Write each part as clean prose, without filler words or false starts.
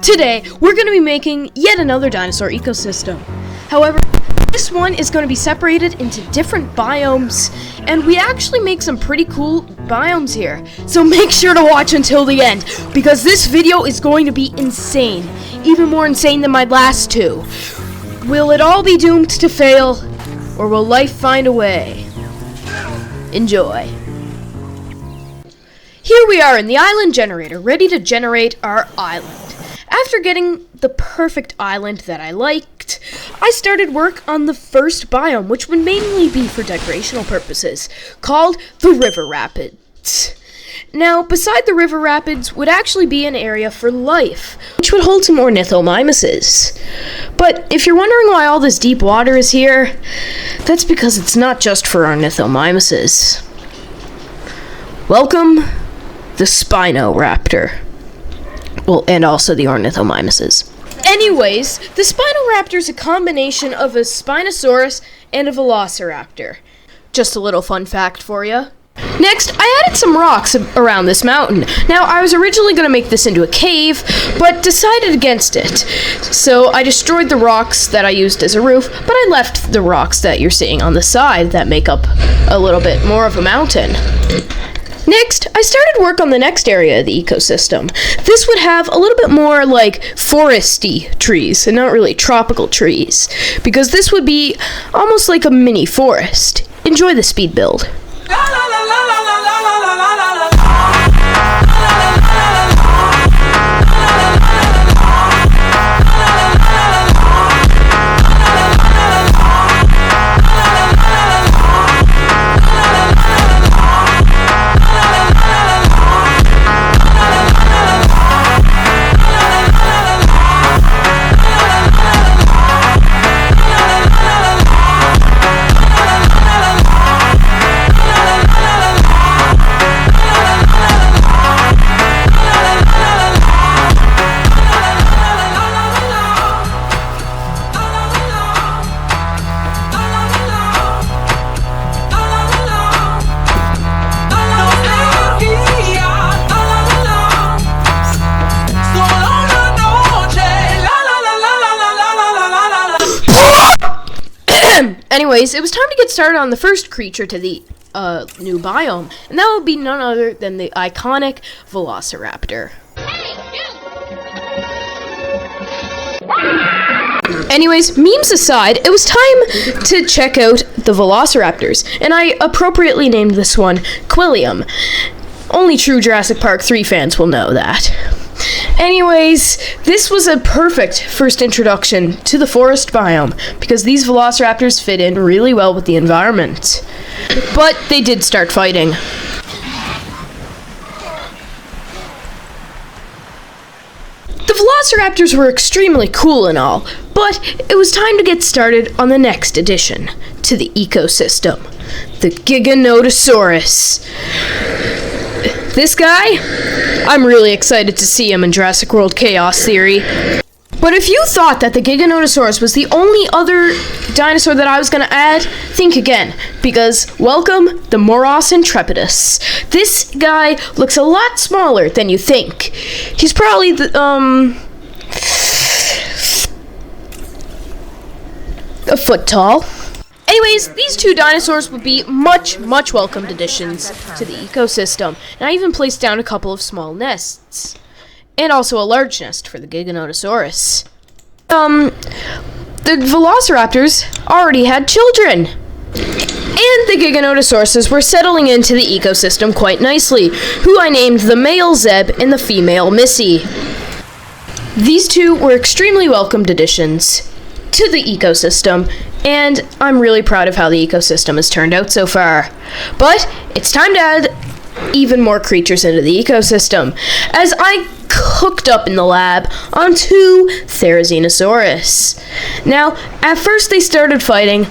Today, we're going to be making yet another dinosaur ecosystem. However, this one is going to be separated into different biomes, and we actually make some pretty cool biomes here. So make sure to watch until the end, because this video is going to be insane. Even more insane than my last two. Will it all be doomed to fail, or will life find a way? Enjoy. Here we are in the island generator, ready to generate our island. After getting the perfect island that I liked, I started work on the first biome, which would mainly be for decorational purposes, called the River Rapids. Now, beside the River Rapids would actually be an area for life, which would hold some ornithomimuses. But if you're wondering why all this deep water is here, that's because it's not just for ornithomimuses. Welcome, the Spinoraptor. Well, and also the ornithomimuses. Anyways, the Spinoraptor is a combination of a Spinosaurus and a Velociraptor. Just a little fun fact for you. Next, I added some rocks around this mountain. Now, I was originally going to make this into a cave, but decided against it. So I destroyed the rocks that I used as a roof, but I left the rocks that you're seeing on the side that make up a little bit more of a mountain. Next, I started work on the next area of the ecosystem. This would have a little bit more like foresty trees and not really tropical trees, because this would be almost like a mini forest. Enjoy the speed build. Anyways, it was time to get started on the first creature to the new biome, and that would be none other than the iconic Velociraptor. Anyways, memes aside, it was time to check out the Velociraptors, and I appropriately named this one Quilliam. Only true Jurassic Park 3 fans will know that. Anyways, this was a perfect first introduction to the forest biome, because these Velociraptors fit in really well with the environment. But they did start fighting. The Velociraptors were extremely cool and all, but it was time to get started on the next addition to the ecosystem, the Giganotosaurus. This guy, I'm really excited to see him in Jurassic World Chaos Theory. But if you thought that the Giganotosaurus was the only other dinosaur that I was going to add, think again, because welcome the Moros intrepidus. This guy looks a lot smaller than you think. He's probably a foot tall. Anyways, these two dinosaurs would be much welcomed additions to the ecosystem, and I even placed down a couple of small nests, and also a large nest for the Giganotosaurus. The Velociraptors already had children, and the Giganotosauruses were settling into the ecosystem quite nicely, who I named the male Zeb and the female Missy. These two were extremely welcomed additions to the ecosystem, and I'm really proud of how the ecosystem has turned out so far. But it's time to add even more creatures into the ecosystem, as I hooked up in the lab on two Therizinosaurus. Now, at first they started fighting,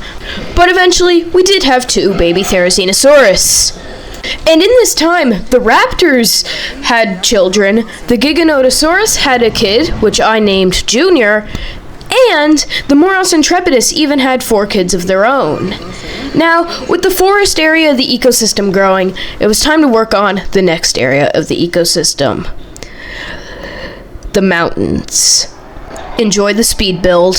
but eventually we did have two baby Therizinosaurus. And in this time, the raptors had children, the Giganotosaurus had a kid, which I named Junior, and the Moros intrepidus even had 4 kids of their own. Now, with the forest area of the ecosystem growing, it was time to work on the next area of the ecosystem. the mountains. Enjoy the speed build.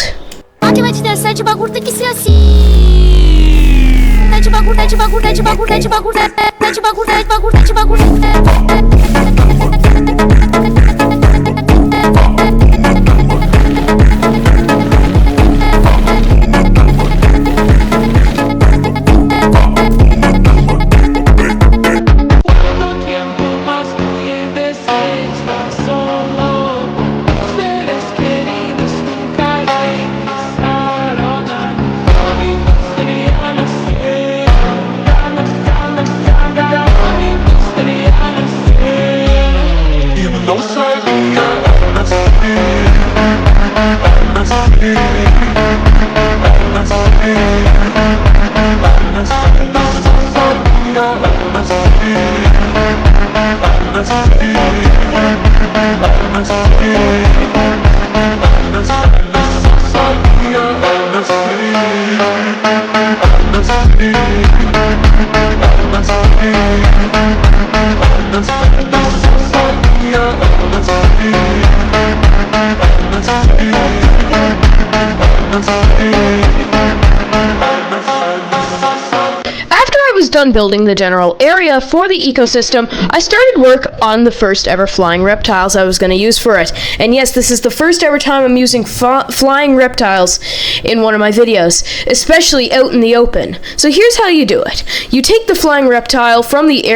After I was done building the general area for the ecosystem, I started work on the first ever flying reptiles I was going to use for it. And yes, this is the first ever time I'm using flying reptiles in one of my videos, especially out in the open. So here's how you do it. You take the flying reptile from the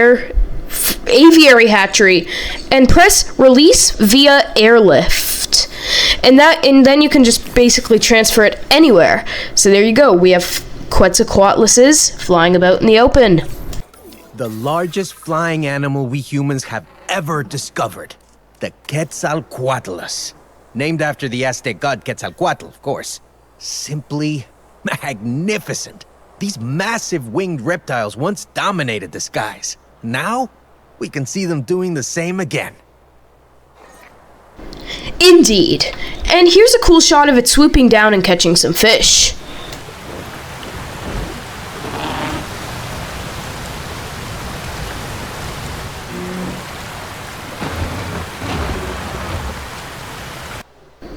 aviary hatchery and press release via airlift. And then you can just basically transfer it anywhere. So there you go. We have Quetzalcoatluses flying about in the open. The largest flying animal we humans have ever discovered. The Quetzalcoatlus. Named after the Aztec god Quetzalcoatl, of course. Simply magnificent. These massive winged reptiles once dominated the skies. Now, we can see them doing the same again. Indeed. And here's a cool shot of it swooping down and catching some fish.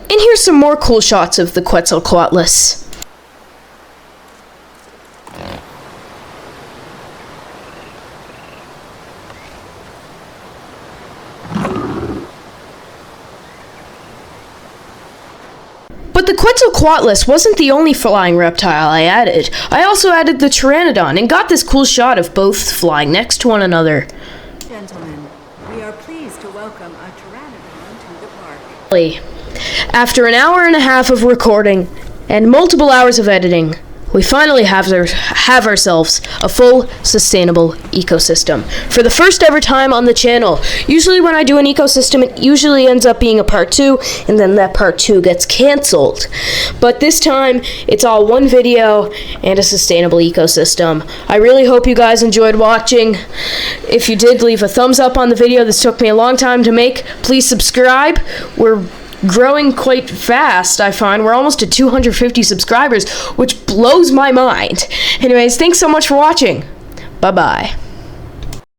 And here's some more cool shots of the Quetzalcoatlus. But the Quetzalcoatlus wasn't the only flying reptile I added. I also added the Pteranodon and got this cool shot of both flying next to one another. Gentlemen, we are pleased to welcome a Pteranodon to the park. After an hour and a half of recording and multiple hours of editing, we finally have ourselves a full, sustainable ecosystem. For the first ever time on the channel. Usually when I do an ecosystem, it usually ends up being a part 2, and then that part 2 gets cancelled. But this time, it's all one video and a sustainable ecosystem. I really hope you guys enjoyed watching. If you did, leave a thumbs up on the video. This took me a long time to make. Please subscribe. We're growing quite fast, I find. We're almost at 250 subscribers, which blows my mind. Anyways, thanks so much for watching. Bye-bye.